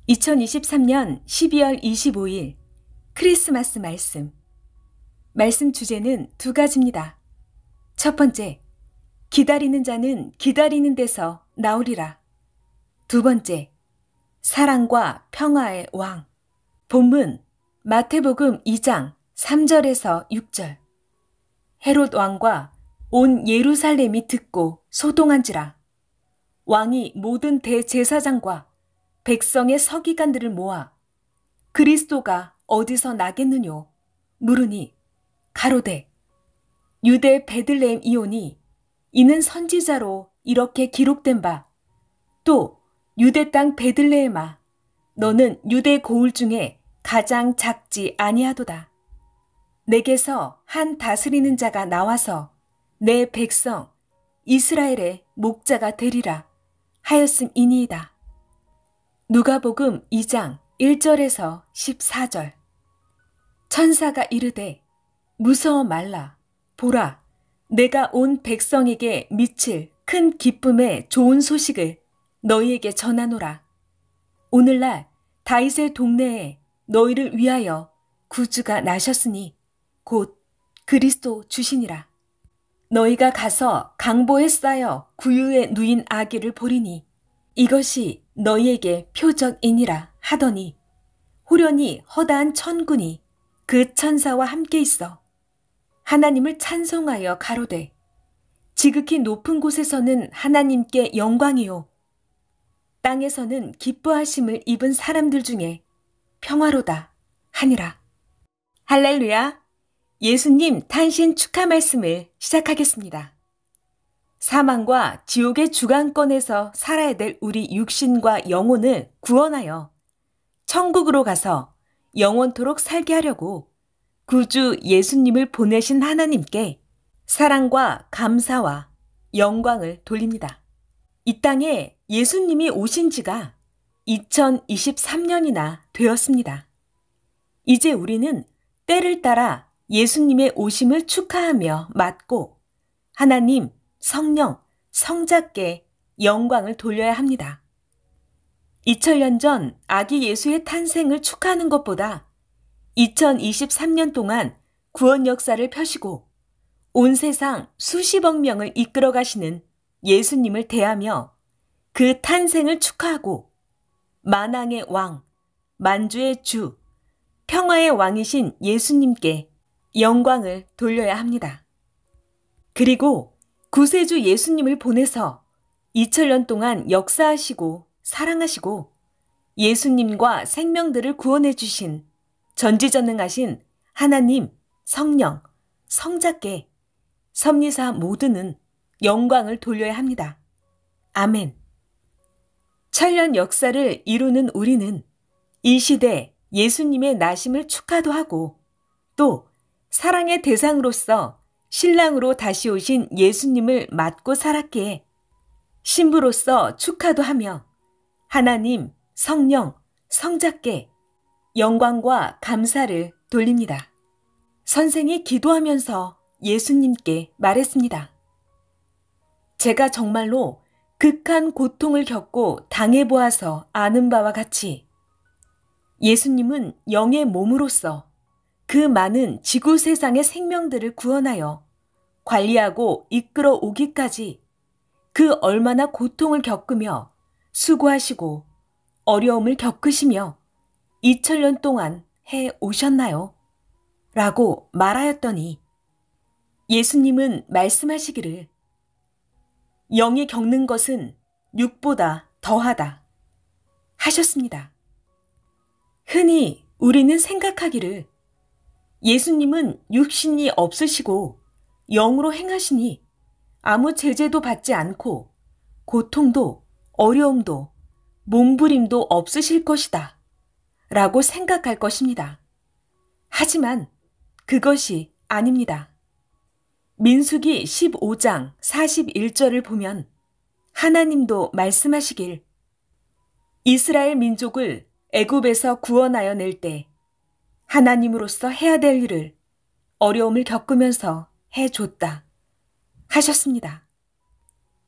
2023년 12월 25일 크리스마스 말씀 주제는 두 가지입니다. 첫 번째, 기다리는 자는 기다리는 데서 나오리라. 두 번째, 사랑과 평화의 왕. 본문 마태복음 2장 3절에서 6절. 헤롯 왕과 온 예루살렘이 듣고 소동한지라. 왕이 모든 대제사장과 백성의 서기관들을 모아 그리스도가 어디서 나겠느뇨 물으니 가로되 유대 베들레헴 이오니 이는 선지자로 이렇게 기록된 바 또 유대 땅 베들레헴아 너는 유대 고을 중에 가장 작지 아니하도다. 내게서 한 다스리는 자가 나와서 내 백성 이스라엘의 목자가 되리라 하였음이니이다. 누가복음 2장 1절에서 14절. 천사가 이르되 무서워 말라. 보라, 내가 온 백성에게 미칠 큰 기쁨의 좋은 소식을 너희에게 전하노라. 오늘날 다윗의 동네에 너희를 위하여 구주가 나셨으니 곧 그리스도 주시니라. 너희가 가서 강보에 쌓여 구유에 누인 아기를 보리니 이것이 너희에게 표적이니라 하더니 호련히 허다한 천군이 그 천사와 함께 있어 하나님을 찬송하여 가로되 지극히 높은 곳에서는 하나님께 영광이요 땅에서는 기뻐하심을 입은 사람들 중에 평화로다 하니라. 할렐루야! 예수님 탄신 축하 말씀을 시작하겠습니다. 사망과 지옥의 주관권에서 살아야 될 우리 육신과 영혼을 구원하여 천국으로 가서 영원토록 살게 하려고 구주 예수님을 보내신 하나님께 사랑과 감사와 영광을 돌립니다. 이 땅에 예수님이 오신 지가 2023년이나 되었습니다. 이제 우리는 때를 따라 예수님의 오심을 축하하며 맞고 하나님, 성령, 성자께 영광을 돌려야 합니다. 2000년 전 아기 예수의 탄생을 축하하는 것보다 2023년 동안 구원 역사를 펴시고 온 세상 수십억 명을 이끌어 가시는 예수님을 대하며 그 탄생을 축하하고 만왕의 왕, 만주의 주, 평화의 왕이신 예수님께 영광을 돌려야 합니다. 그리고 구세주 예수님을 보내서 2000년 동안 역사하시고 사랑하시고 예수님과 생명들을 구원해 주신 전지전능하신 하나님, 성령, 성자께 섭리사 모두는 영광을 돌려야 합니다. 아멘. 천년 역사를 이루는 우리는 이 시대 예수님의 나심을 축하도 하고 또 사랑의 대상으로서 신랑으로 다시 오신 예수님을 맞고 살았기에 신부로서 축하도 하며 하나님, 성령, 성자께 영광과 감사를 돌립니다. 선생이 기도하면서 예수님께 말했습니다. 제가 정말로 극한 고통을 겪고 당해보아서 아는 바와 같이 예수님은 영의 몸으로서 그 많은 지구 세상의 생명들을 구원하여 관리하고 이끌어 오기까지 그 얼마나 고통을 겪으며 수고하시고 어려움을 겪으시며 2000년 동안 해 오셨나요? 라고 말하였더니 예수님은 말씀하시기를 영이 겪는 것은 육보다 더하다 하셨습니다. 흔히 우리는 생각하기를 예수님은 육신이 없으시고 영으로 행하시니 아무 제재도 받지 않고 고통도 어려움도 몸부림도 없으실 것이다 라고 생각할 것입니다. 하지만 그것이 아닙니다. 민수기 15장 41절을 보면 하나님도 말씀하시길 이스라엘 민족을 애굽에서 구원하여 낼 때 하나님으로서 해야 될 일을 어려움을 겪으면서 해줬다 하셨습니다.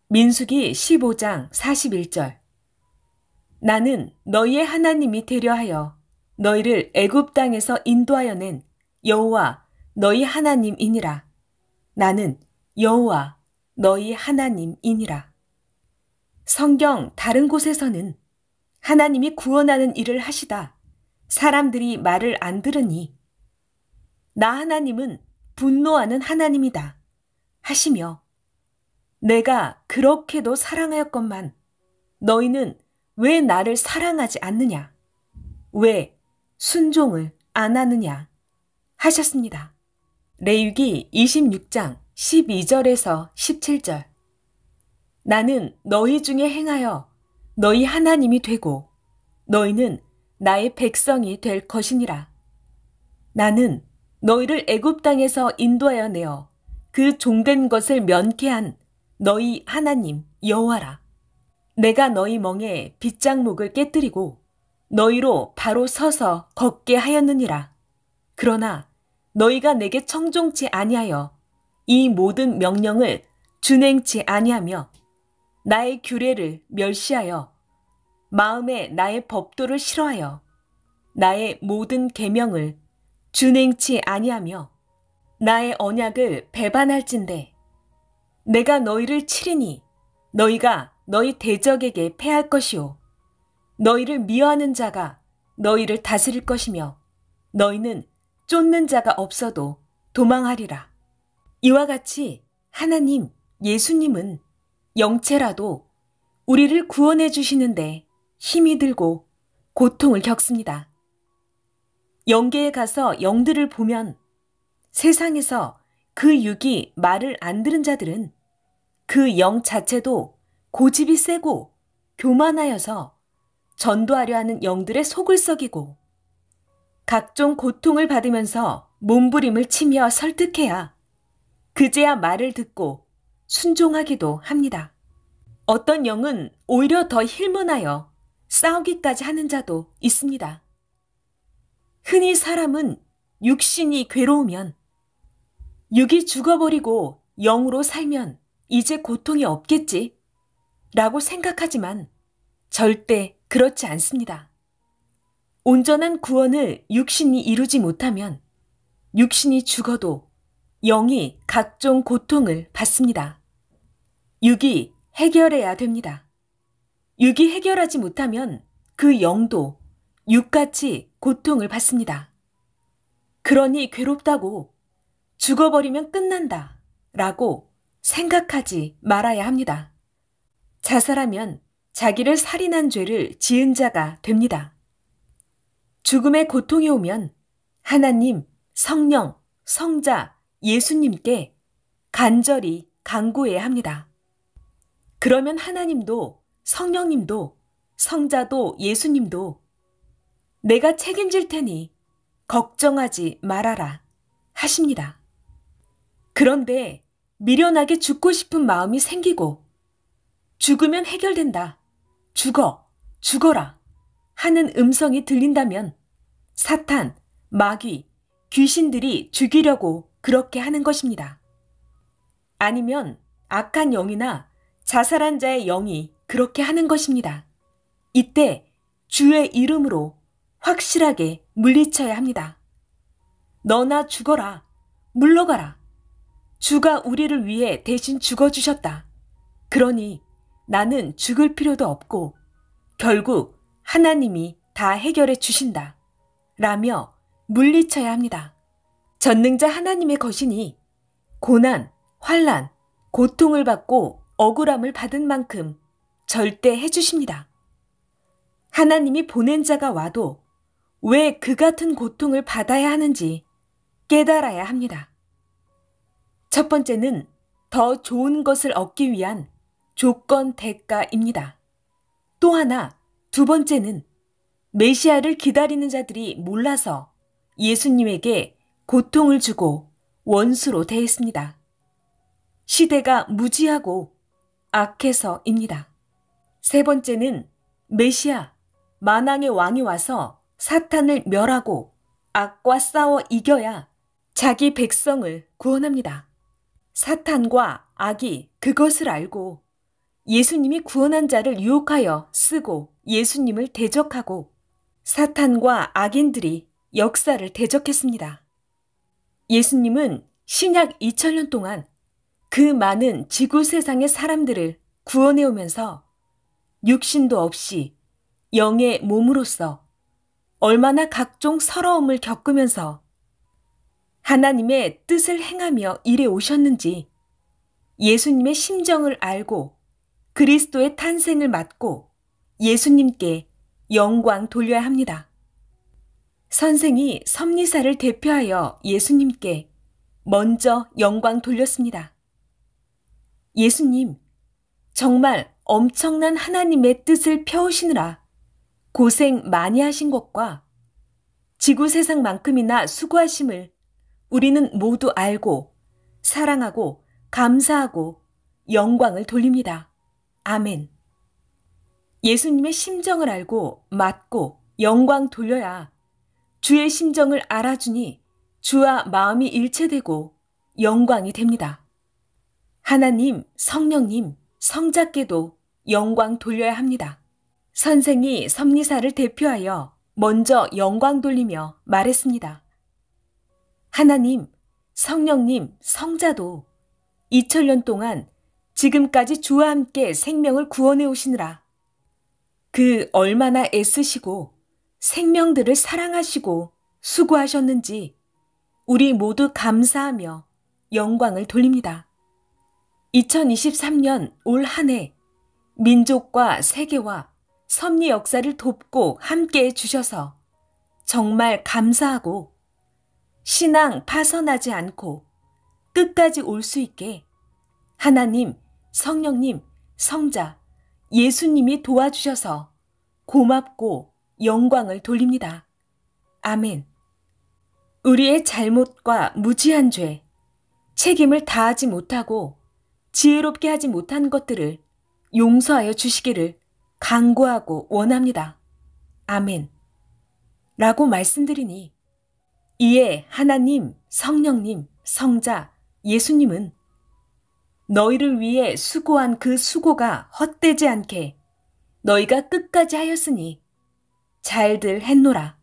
민수기 15장 41절. 나는 너희의 하나님이 되려 하여 너희를 애굽 땅에서 인도하여 낸 여호와 너희 하나님이니라. 나는 여호와 너희 하나님이니라. 성경 다른 곳에서는 하나님이 구원하는 일을 하시다 사람들이 말을 안 들으니 나 하나님은 분노하는 하나님이다 하시며 내가 그렇게도 사랑하였건만 너희는 왜 나를 사랑하지 않느냐? 왜 순종을 안 하느냐? 하셨습니다. 레위기 26장 12절에서 17절. 나는 너희 중에 행하여 너희 하나님이 되고 너희는 나의 백성이 될 것이니라. 나는 너희를 애굽 땅에서 인도하여 내어 그 종된 것을 면케한 너희 하나님 여호와라. 내가 너희 멍에 빗장목을 깨뜨리고 너희로 바로 서서 걷게 하였느니라. 그러나 너희가 내게 청종치 아니하여 이 모든 명령을 준행치 아니하며 나의 규례를 멸시하여 마음에 나의 법도를 싫어하여 나의 모든 계명을 준행치 아니하며 나의 언약을 배반할진대 내가 너희를 치리니 너희가 너희 대적에게 패할 것이요 너희를 미워하는 자가 너희를 다스릴 것이며 너희는 쫓는 자가 없어도 도망하리라. 이와 같이 하나님 예수님은 영체라도 우리를 구원해 주시는데 힘이 들고 고통을 겪습니다. 영계에 가서 영들을 보면 세상에서 그 육이 말을 안 들은 자들은 그 영 자체도 고집이 세고 교만하여서 전도하려 하는 영들의 속을 썩이고 각종 고통을 받으면서 몸부림을 치며 설득해야 그제야 말을 듣고 순종하기도 합니다. 어떤 영은 오히려 더 힐문하여 싸우기까지 하는 자도 있습니다. 흔히 사람은 육신이 괴로우면 육이 죽어버리고 영으로 살면 이제 고통이 없겠지 라고 생각하지만 절대 그렇지 않습니다. 온전한 구원을 육신이 이루지 못하면 육신이 죽어도 영이 각종 고통을 받습니다. 육이 해결해야 됩니다. 육이 해결하지 못하면 그 영도 육같이 고통을 받습니다. 그러니 괴롭다고 죽어버리면 끝난다 라고 생각하지 말아야 합니다. 자살하면 자기를 살인한 죄를 지은 자가 됩니다. 죽음의 고통이 오면 하나님, 성령, 성자, 예수님께 간절히 간구해야 합니다. 그러면 하나님도 성령님도 성자도 예수님도 내가 책임질 테니 걱정하지 말아라 하십니다. 그런데 미련하게 죽고 싶은 마음이 생기고 죽으면 해결된다. 죽어라 하는 음성이 들린다면 사탄, 마귀, 귀신들이 죽이려고 그렇게 하는 것입니다. 아니면 악한 영이나 자살한 자의 영이 그렇게 하는 것입니다. 이때 주의 이름으로 확실하게 물리쳐야 합니다. 너나 죽어라, 물러가라. 주가 우리를 위해 대신 죽어주셨다. 그러니 나는 죽을 필요도 없고 결국 하나님이 다 해결해 주신다. 라며 물리쳐야 합니다. 전능자 하나님의 것이니 고난, 환난, 고통을 받고 억울함을 받은 만큼 절대 해주십니다. 하나님이 보낸 자가 와도 왜 그 같은 고통을 받아야 하는지 깨달아야 합니다. 첫 번째는 더 좋은 것을 얻기 위한 조건 대가입니다. 또 하나, 두 번째는 메시아를 기다리는 자들이 몰라서 예수님에게 고통을 주고 원수로 대했습니다. 시대가 무지하고 악해서입니다. 세 번째는 메시아, 만왕의 왕이 와서 사탄을 멸하고 악과 싸워 이겨야 자기 백성을 구원합니다. 사탄과 악이 그것을 알고 예수님이 구원한 자를 유혹하여 쓰고 예수님을 대적하고 사탄과 악인들이 역사를 대적했습니다. 예수님은 신약 2000년 동안 그 많은 지구 세상의 사람들을 구원해 오면서 육신도 없이 영의 몸으로서 얼마나 각종 서러움을 겪으면서 하나님의 뜻을 행하며 일해 오셨는지 예수님의 심정을 알고 그리스도의 탄생을 맞고 예수님께 영광 돌려야 합니다. 선생이 섭리사를 대표하여 예수님께 먼저 영광 돌렸습니다. 예수님, 정말 엄청난 하나님의 뜻을 펴오시느라 고생 많이 하신 것과 지구 세상만큼이나 수고하심을 우리는 모두 알고 사랑하고 감사하고 영광을 돌립니다. 아멘. 예수님의 심정을 알고 맞고 영광 돌려야 주의 심정을 알아주니 주와 마음이 일체되고 영광이 됩니다. 하나님, 성령님, 성자께도 영광 돌려야 합니다. 선생이 섭리사를 대표하여 먼저 영광 돌리며 말했습니다. 하나님, 성령님, 성자도 2000년 동안 지금까지 주와 함께 생명을 구원해 오시느라 그 얼마나 애쓰시고 생명들을 사랑하시고 수고하셨는지 우리 모두 감사하며 영광을 돌립니다. 2023년 올 한 해 민족과 세계와 섭리 역사를 돕고 함께해 주셔서 정말 감사하고 신앙 파선하지 않고 끝까지 올 수 있게 하나님, 성령님, 성자, 예수님이 도와주셔서 고맙고 영광을 돌립니다. 아멘. 우리의 잘못과 무지한 죄, 책임을 다하지 못하고 지혜롭게 하지 못한 것들을 용서하여 주시기를 간구하고 원합니다. 아멘. 라고 말씀드리니 이에 하나님, 성령님, 성자, 예수님은 너희를 위해 수고한 그 수고가 헛되지 않게 너희가 끝까지 하였으니 잘들 했노라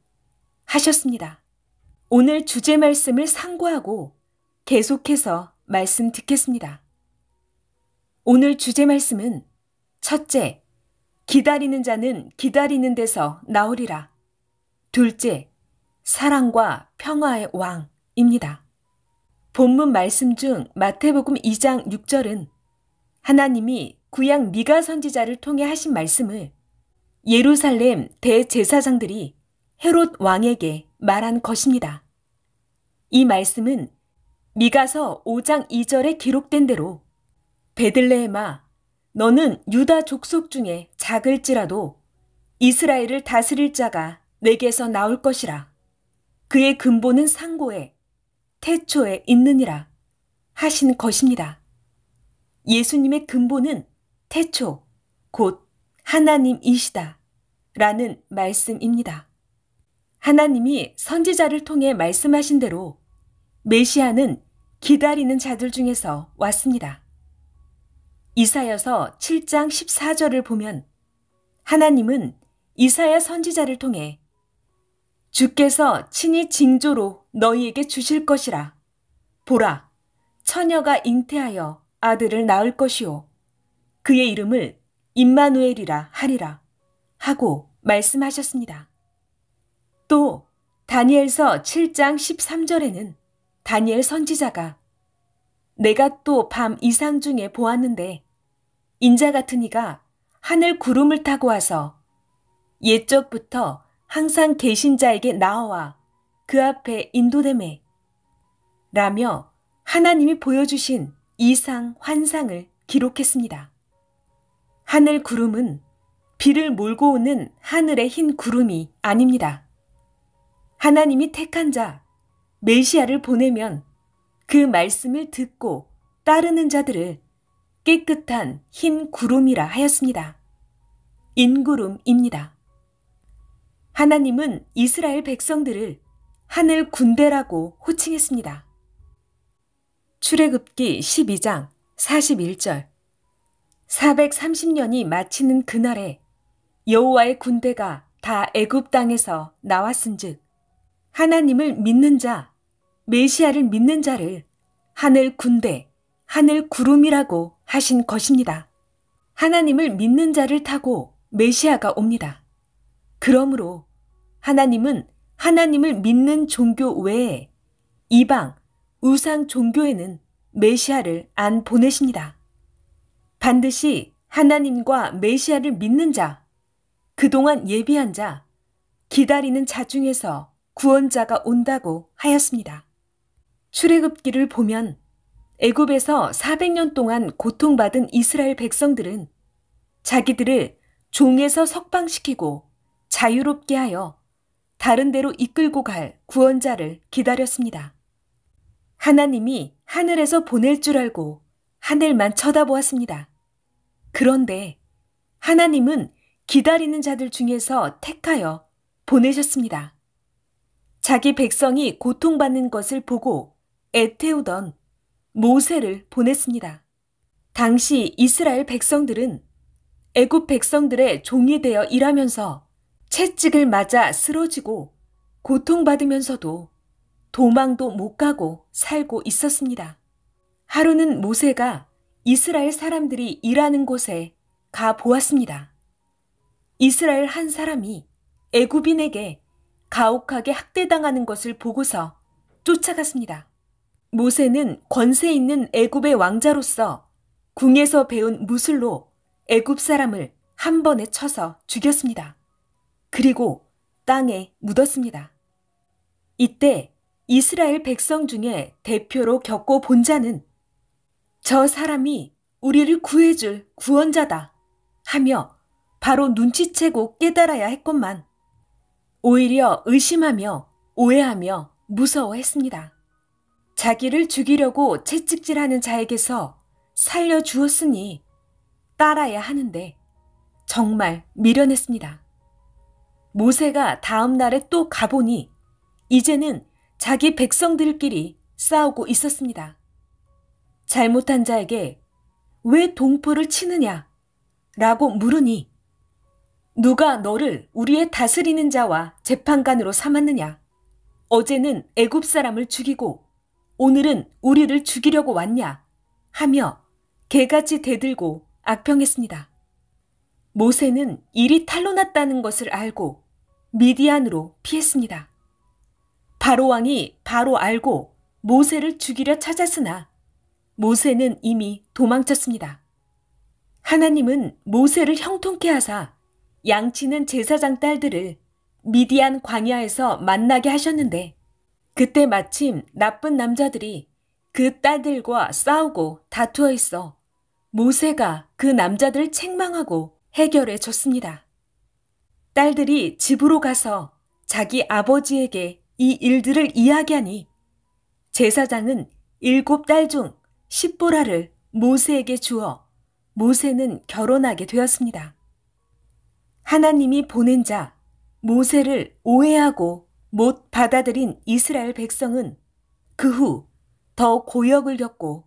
하셨습니다. 오늘 주제 말씀을 상고하고 계속해서 말씀 듣겠습니다. 오늘 주제 말씀은 첫째, 기다리는 자는 기다리는 데서 나오리라. 둘째, 사랑과 평화의 왕입니다. 본문 말씀 중 마태복음 2장 6절은 하나님이 구약 미가 선지자를 통해 하신 말씀을 예루살렘 대제사장들이 헤롯 왕에게 말한 것입니다. 이 말씀은 미가서 5장 2절에 기록된 대로 베들레헴아, 너는 유다 족속 중에 작을지라도 이스라엘을 다스릴 자가 내게서 나올 것이라. 그의 근본은 상고에 태초에 있느니라 하신 것입니다. 예수님의 근본은 태초, 곧 하나님이시다 라는 말씀입니다. 하나님이 선지자를 통해 말씀하신 대로 메시아는 기다리는 자들 중에서 왔습니다. 이사야서 7장 14절을 보면 하나님은 이사야 선지자를 통해 주께서 친히 징조로 너희에게 주실 것이라. 보라, 처녀가 잉태하여 아들을 낳을 것이요. 그의 이름을 임마누엘이라 하리라 하고 말씀하셨습니다. 또 다니엘서 7장 13절에는 다니엘 선지자가 내가 또 밤 이상 중에 보았는데 인자 같은 이가 하늘 구름을 타고 와서 옛적부터 항상 계신 자에게 나와 그 앞에 인도되매 라며 하나님이 보여주신 이상 환상을 기록했습니다. 하늘 구름은 비를 몰고 오는 하늘의 흰 구름이 아닙니다. 하나님이 택한 자 메시아를 보내면 그 말씀을 듣고 따르는 자들을 깨끗한 흰 구름이라 하였습니다. 인구름입니다. 하나님은 이스라엘 백성들을 하늘 군대라고 호칭했습니다. 출애굽기 12장 41절 430년이 마치는 그날에 여호와의 군대가 다 애굽 땅에서 나왔은즉 하나님을 믿는 자, 메시아를 믿는 자를 하늘 군대, 하늘 구름이라고 하신 것입니다. 하나님을 믿는 자를 타고 메시아가 옵니다. 그러므로 하나님은 하나님을 믿는 종교 외에 이방, 우상 종교에는 메시아를 안 보내십니다. 반드시 하나님과 메시아를 믿는 자, 그동안 예비한 자, 기다리는 자 중에서 구원자가 온다고 하였습니다. 출애굽기를 보면 애굽에서 400년 동안 고통받은 이스라엘 백성들은 자기들을 종에서 석방시키고 자유롭게 하여 다른 데로 이끌고 갈 구원자를 기다렸습니다. 하나님이 하늘에서 보낼 줄 알고 하늘만 쳐다보았습니다. 그런데 하나님은 기다리는 자들 중에서 택하여 보내셨습니다. 자기 백성이 고통받는 것을 보고 애태우던 모세를 보냈습니다. 당시 이스라엘 백성들은 애굽 백성들의 종이 되어 일하면서 채찍을 맞아 쓰러지고 고통받으면서도 도망도 못 가고 살고 있었습니다. 하루는 모세가 이스라엘 사람들이 일하는 곳에 가 보았습니다. 이스라엘 한 사람이 애굽인에게 가혹하게 학대당하는 것을 보고서 쫓아갔습니다. 모세는 권세 있는 애굽의 왕자로서 궁에서 배운 무술로 애굽 사람을 한 번에 쳐서 죽였습니다. 그리고 땅에 묻었습니다. 이때 이스라엘 백성 중에 대표로 겪고 본 자는 저 사람이 우리를 구해줄 구원자다 하며 바로 눈치채고 깨달아야 했건만 오히려 의심하며 오해하며 무서워했습니다. 자기를 죽이려고 채찍질하는 자에게서 살려주었으니 따라야 하는데 정말 미련했습니다. 모세가 다음 날에 또 가보니 이제는 자기 백성들끼리 싸우고 있었습니다. 잘못한 자에게 왜 동포를 치느냐 라고 물으니 누가 너를 우리의 다스리는 자와 재판관으로 삼았느냐? 어제는 애굽 사람을 죽이고 오늘은 우리를 죽이려고 왔냐? 하며 개같이 대들고 악평했습니다. 모세는 일이 탄로 났다는 것을 알고 미디안으로 피했습니다. 바로 왕이 바로 알고 모세를 죽이려 찾았으나 모세는 이미 도망쳤습니다. 하나님은 모세를 형통케 하사 양치는 제사장 딸들을 미디안 광야에서 만나게 하셨는데 그때 마침 나쁜 남자들이 그 딸들과 싸우고 다투어 있어 모세가 그 남자들을 책망하고 해결해 줬습니다. 딸들이 집으로 가서 자기 아버지에게 이 일들을 이야기하니 제사장은 7딸 중 10보라를 모세에게 주어 모세는 결혼하게 되었습니다. 하나님이 보낸 자 모세를 오해하고 못 받아들인 이스라엘 백성은 그 후 더 고역을 겪고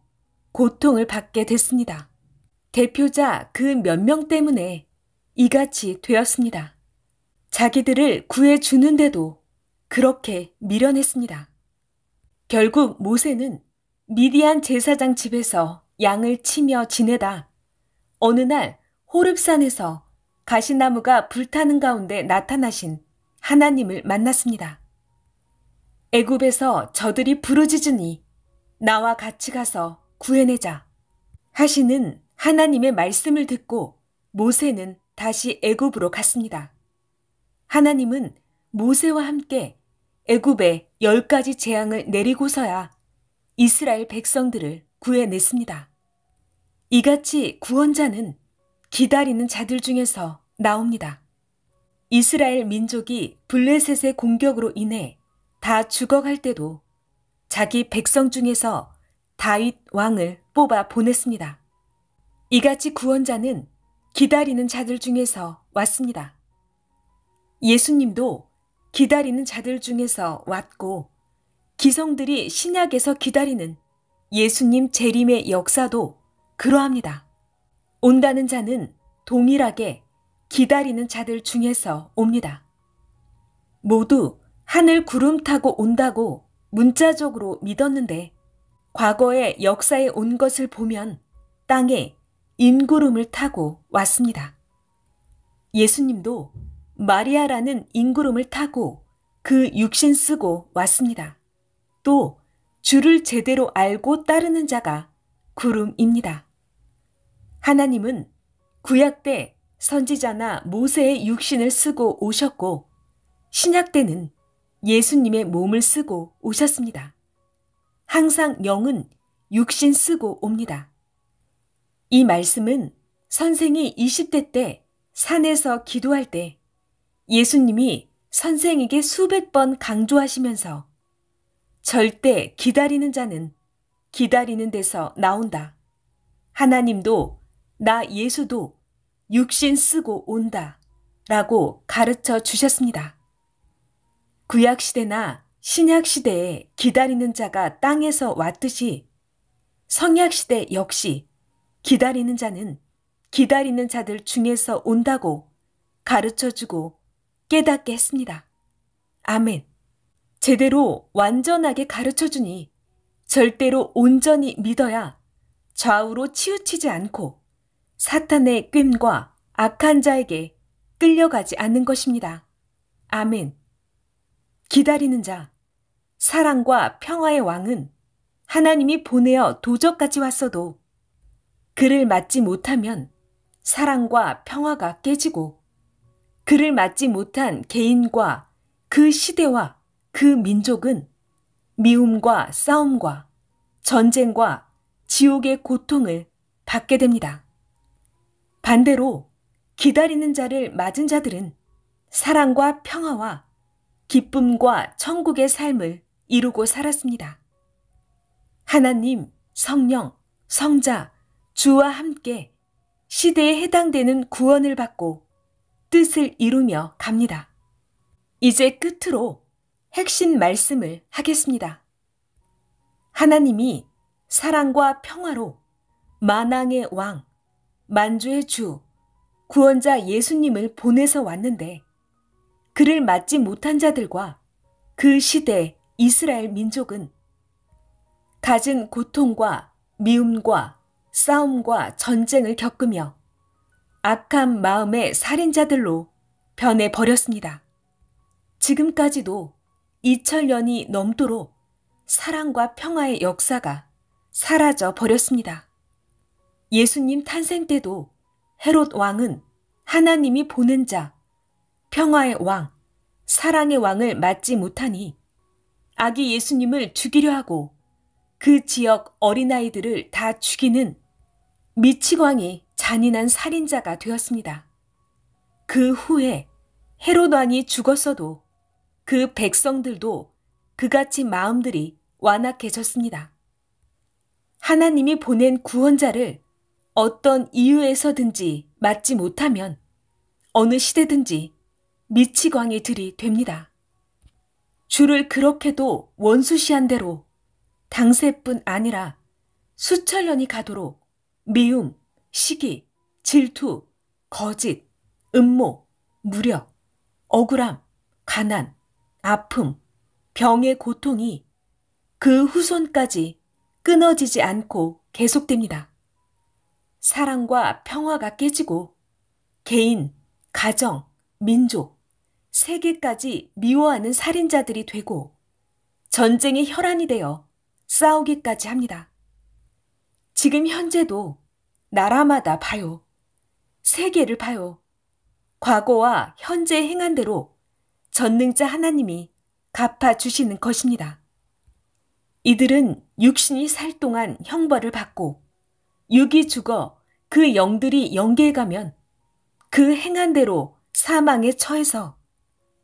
고통을 받게 됐습니다. 대표자 그 몇 명 때문에 이같이 되었습니다. 자기들을 구해주는데도 그렇게 미련했습니다. 결국 모세는 미디안 제사장 집에서 양을 치며 지내다 어느 날 호렙산에서 가시나무가 불타는 가운데 나타나신 하나님을 만났습니다. 애굽에서 저들이 부르짖으니 나와 같이 가서 구해내자 하시는 하나님의 말씀을 듣고 모세는 다시 애굽으로 갔습니다. 하나님은 모세와 함께 애굽에 10가지 재앙을 내리고서야 이스라엘 백성들을 구해냈습니다. 이같이 구원자는 기다리는 자들 중에서 나옵니다. 이스라엘 민족이 블레셋의 공격으로 인해 다 죽어갈 때도 자기 백성 중에서 다윗 왕을 뽑아 보냈습니다. 이같이 구원자는 기다리는 자들 중에서 왔습니다. 예수님도 기다리는 자들 중에서 왔고 기성들이 신약에서 기다리는 예수님 재림의 역사도 그러합니다. 온다는 자는 동일하게 기다리는 자들 중에서 옵니다. 모두 하늘 구름 타고 온다고 문자적으로 믿었는데 과거의 역사에 온 것을 보면 땅에 인구름을 타고 왔습니다. 예수님도 마리아라는 인구름을 타고 그 육신 쓰고 왔습니다. 또 주를 제대로 알고 따르는 자가 구름입니다. 하나님은 구약 때 선지자나 모세의 육신을 쓰고 오셨고 신약 때는 예수님의 몸을 쓰고 오셨습니다. 항상 영은 육신 쓰고 옵니다. 이 말씀은 선생이 20대 때 산에서 기도할 때 예수님이 선생에게 수백 번 강조하시면서 절대 기다리는 자는 기다리는 데서 나온다. 하나님도 나 예수도 육신 쓰고 온다. 라고 가르쳐 주셨습니다. 구약시대나 신약시대에 기다리는 자가 땅에서 왔듯이 성약시대 역시 기다리는 자는 기다리는 자들 중에서 온다고 가르쳐주고 깨닫게 했습니다. 아멘. 제대로 완전하게 가르쳐주니 절대로 온전히 믿어야 좌우로 치우치지 않고 사탄의 꾀임과 악한 자에게 끌려가지 않는 것입니다. 아멘. 기다리는 자, 사랑과 평화의 왕은 하나님이 보내어 도적같이 왔어도 그를 맞지 못하면 사랑과 평화가 깨지고 그를 맞지 못한 개인과 그 시대와 그 민족은 미움과 싸움과 전쟁과 지옥의 고통을 받게 됩니다. 반대로 기다리는 자를 맞은 자들은 사랑과 평화와 기쁨과 천국의 삶을 이루고 살았습니다. 하나님, 성령, 성자, 주와 함께 시대에 해당되는 구원을 받고 뜻을 이루며 갑니다. 이제 끝으로 핵심 말씀을 하겠습니다. 하나님이 사랑과 평화로 만왕의 왕, 만주의 주, 구원자 예수님을 보내서 왔는데 그를 맞지 못한 자들과 그 시대 이스라엘 민족은 갖은 고통과 미움과 싸움과 전쟁을 겪으며 악한 마음의 살인자들로 변해버렸습니다. 지금까지도 2000년이 넘도록 사랑과 평화의 역사가 사라져 버렸습니다. 예수님 탄생 때도 헤롯 왕은 하나님이 보낸 자, 평화의 왕, 사랑의 왕을 맞지 못하니 아기 예수님을 죽이려 하고 그 지역 어린아이들을 다 죽이는 미치광이 잔인한 살인자가 되었습니다. 그 후에 헤롯 왕이 죽었어도 그 백성들도 그같이 마음들이 완악해졌습니다. 하나님이 보낸 구원자를 어떤 이유에서든지 맞지 못하면 어느 시대든지 미치광이들이 됩니다. 주를 그렇게도 원수시한 대로 당세뿐 아니라 수천 년이 가도록 미움, 시기, 질투, 거짓, 음모, 무력, 억울함, 가난, 아픔, 병의 고통이 그 후손까지 끊어지지 않고 계속됩니다. 사랑과 평화가 깨지고 개인, 가정, 민족, 세계까지 미워하는 살인자들이 되고 전쟁의 혈안이 되어 싸우기까지 합니다. 지금 현재도 나라마다 봐요. 세계를 봐요. 과거와 현재 행한 대로 전능자 하나님이 갚아주시는 것입니다. 이들은 육신이 살 동안 형벌을 받고 육이 죽어 그 영들이 영계에 가면 그 행한 대로 사망에 처해서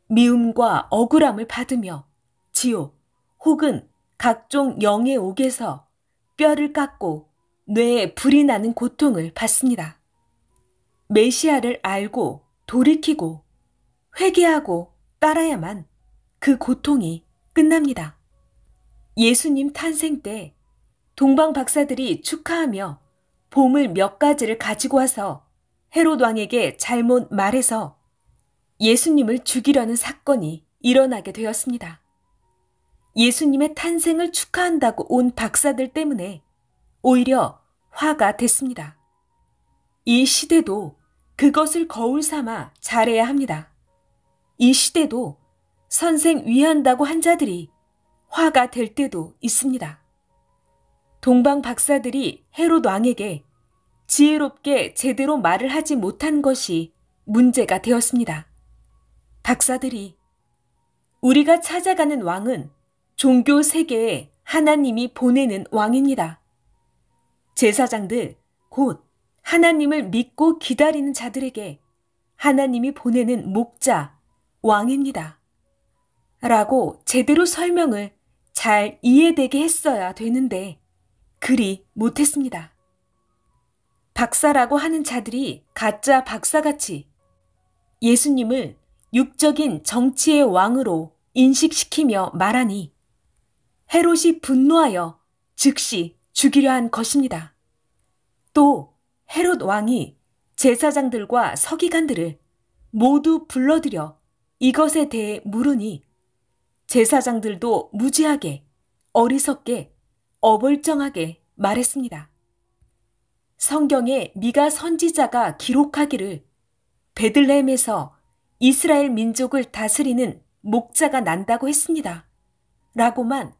미움과 억울함을 받으며 지옥 혹은 각종 영의 옥에서 뼈를 깎고 뇌에 불이 나는 고통을 받습니다. 메시아를 알고 돌이키고 회개하고 따라야만 그 고통이 끝납니다. 예수님 탄생 때 동방 박사들이 축하하며 보물 몇 가지를 가지고 와서 헤롯 왕에게 잘못 말해서 예수님을 죽이려는 사건이 일어나게 되었습니다. 예수님의 탄생을 축하한다고 온 박사들 때문에 오히려 화가 됐습니다. 이 시대도 그것을 거울 삼아 잘해야 합니다. 이 시대도 선생 위한다고 한 자들이 화가 될 때도 있습니다. 동방 박사들이 헤롯 왕에게 지혜롭게 제대로 말을 하지 못한 것이 문제가 되었습니다. 박사들이 우리가 찾아가는 왕은 종교 세계에 하나님이 보내는 왕입니다. 제사장들, 곧 하나님을 믿고 기다리는 자들에게 하나님이 보내는 목자, 왕입니다. 라고 제대로 설명을 잘 이해되게 했어야 되는데 그리 못했습니다. 박사라고 하는 자들이 가짜 박사같이 예수님을 육적인 정치의 왕으로 인식시키며 말하니 헤롯이 분노하여 즉시 죽이려 한 것입니다. 또 헤롯 왕이 제사장들과 서기관들을 모두 불러들여 이것에 대해 물으니 제사장들도 무지하게, 어리석게, 어벌쩡하게 말했습니다. 성경에 미가 선지자가 기록하기를 베들레헴에서 이스라엘 민족을 다스리는 목자가 난다고 했습니다. 라고만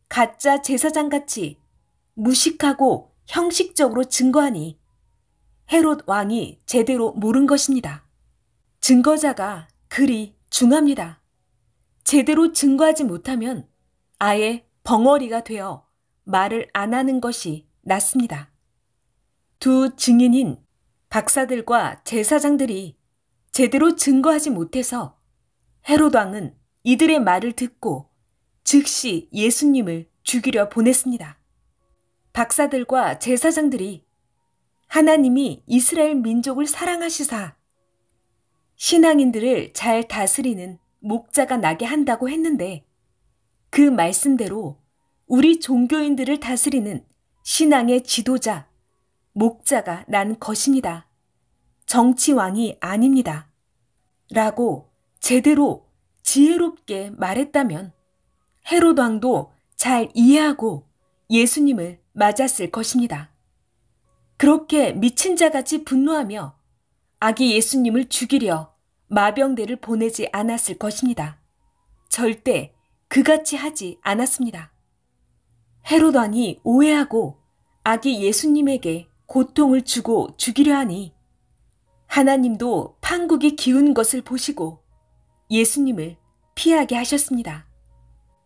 가짜 제사장같이 무식하고 형식적으로 증거하니 헤롯 왕이 제대로 모른 것입니다. 증거자가 그리 중합니다. 제대로 증거하지 못하면 아예 벙어리가 되어 말을 안 하는 것이 낫습니다. 두 증인인 박사들과 제사장들이 제대로 증거하지 못해서 헤롯 왕은 이들의 말을 듣고 즉시 예수님을 죽이려 보냈습니다. 박사들과 제사장들이 하나님이 이스라엘 민족을 사랑하시사 신앙인들을 잘 다스리는 목자가 나게 한다고 했는데 그 말씀대로 우리 종교인들을 다스리는 신앙의 지도자, 목자가 난 것입니다. 정치왕이 아닙니다. 라고 제대로 지혜롭게 말했다면 헤롯 왕도 잘 이해하고 예수님을 맞았을 것입니다. 그렇게 미친 자같이 분노하며 아기 예수님을 죽이려 마병대를 보내지 않았을 것입니다. 절대 그같이 하지 않았습니다. 헤롯 왕이 오해하고 아기 예수님에게 고통을 주고 죽이려 하니 하나님도 판국이 기운 것을 보시고 예수님을 피하게 하셨습니다.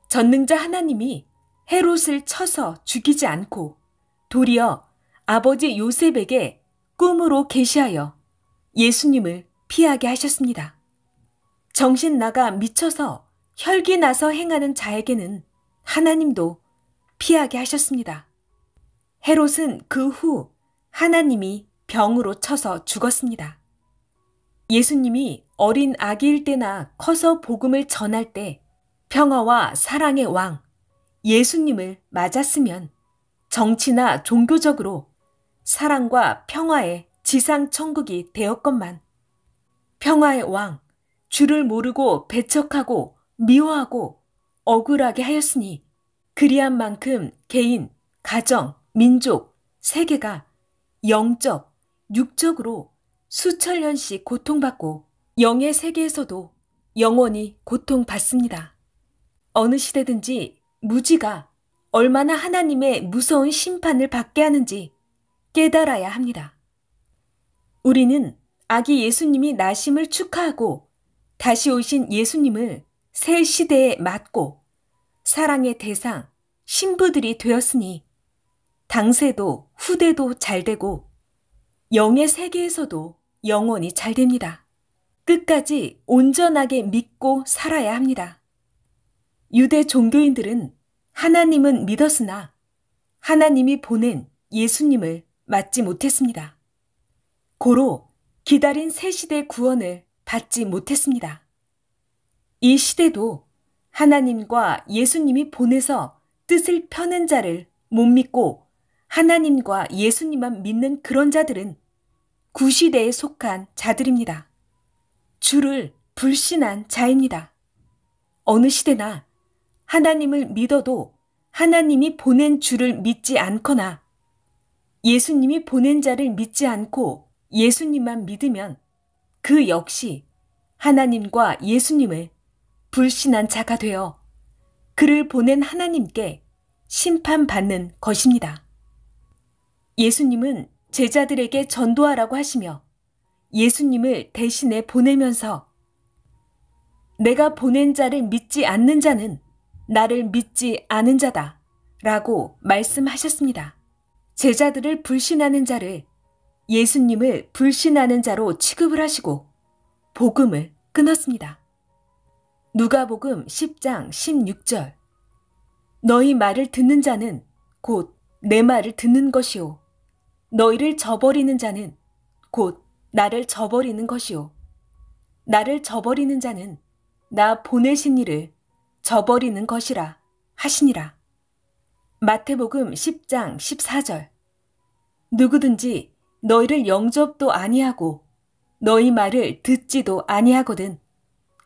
전능자 하나님이 헤롯을 쳐서 죽이지 않고 도리어 아버지 요셉에게 꿈으로 계시하여 예수님을 피하게 하셨습니다. 정신 나가 미쳐서 혈기 나서 행하는 자에게는 하나님도 피하게 하셨습니다. 헤롯은 그 후 하나님이 병으로 쳐서 죽었습니다. 예수님이 어린 아기일 때나 커서 복음을 전할 때 평화와 사랑의 왕 예수님을 맞았으면 정치나 종교적으로 사랑과 평화의 지상 천국이 되었건만 평화의 왕 주를 모르고 배척하고 미워하고 억울하게 하였으니 그리한 만큼 개인, 가정, 민족, 세계가 영적, 육적으로 수천 년씩 고통받고 영의 세계에서도 영원히 고통받습니다. 어느 시대든지 무지가 얼마나 하나님의 무서운 심판을 받게 하는지 깨달아야 합니다. 우리는 아기 예수님이 나심을 축하하고 다시 오신 예수님을 새 시대에 맞고 사랑의 대상, 신부들이 되었으니 당세도 후대도 잘되고 영의 세계에서도 영원히 잘됩니다. 끝까지 온전하게 믿고 살아야 합니다. 유대 종교인들은 하나님은 믿었으나 하나님이 보낸 예수님을 맞지 못했습니다. 고로 기다린 새 시대 구원을 받지 못했습니다. 이 시대도 하나님과 예수님이 보내서 뜻을 펴는 자를 못 믿고 하나님과 예수님만 믿는 그런 자들은 구시대에 속한 자들입니다. 주를 불신한 자입니다. 어느 시대나 하나님을 믿어도 하나님이 보낸 주를 믿지 않거나 예수님이 보낸 자를 믿지 않고 예수님만 믿으면 그 역시 하나님과 예수님을 불신한 자가 되어 그를 보낸 하나님께 심판받는 것입니다. 예수님은 제자들에게 전도하라고 하시며 예수님을 대신에 보내면서 내가 보낸 자를 믿지 않는 자는 나를 믿지 않은 자다 라고 말씀하셨습니다. 제자들을 불신하는 자를 예수님을 불신하는 자로 취급을 하시고 복음을 끊었습니다. 누가복음 10장 16절 너희 말을 듣는 자는 곧 내 말을 듣는 것이요 너희를 저버리는 자는 곧 나를 저버리는 것이요 나를 저버리는 자는 나 보내신 이를 저버리는 것이라 하시니라. 마태복음 10장 14절 누구든지 너희를 영접도 아니하고 너희 말을 듣지도 아니하거든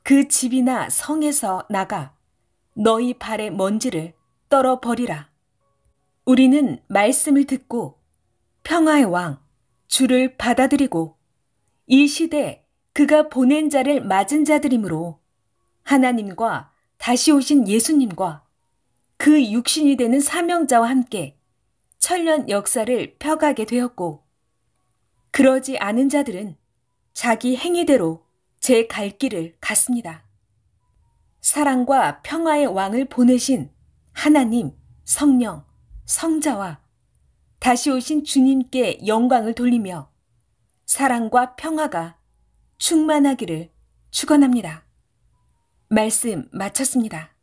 그 집이나 성에서 나가 너희 발의 먼지를 떨어버리라. 우리는 말씀을 듣고 평화의 왕 주를 받아들이고 이 시대 그가 보낸 자를 맞은 자들이므로 하나님과 다시 오신 예수님과 그 육신이 되는 사명자와 함께 천년 역사를 펴가게 되었고 그러지 않은 자들은 자기 행위대로 제 갈 길을 갔습니다. 사랑과 평화의 왕을 보내신 하나님, 성령, 성자와 다시 오신 주님께 영광을 돌리며 사랑과 평화가 충만하기를 축원합니다. 말씀 마쳤습니다.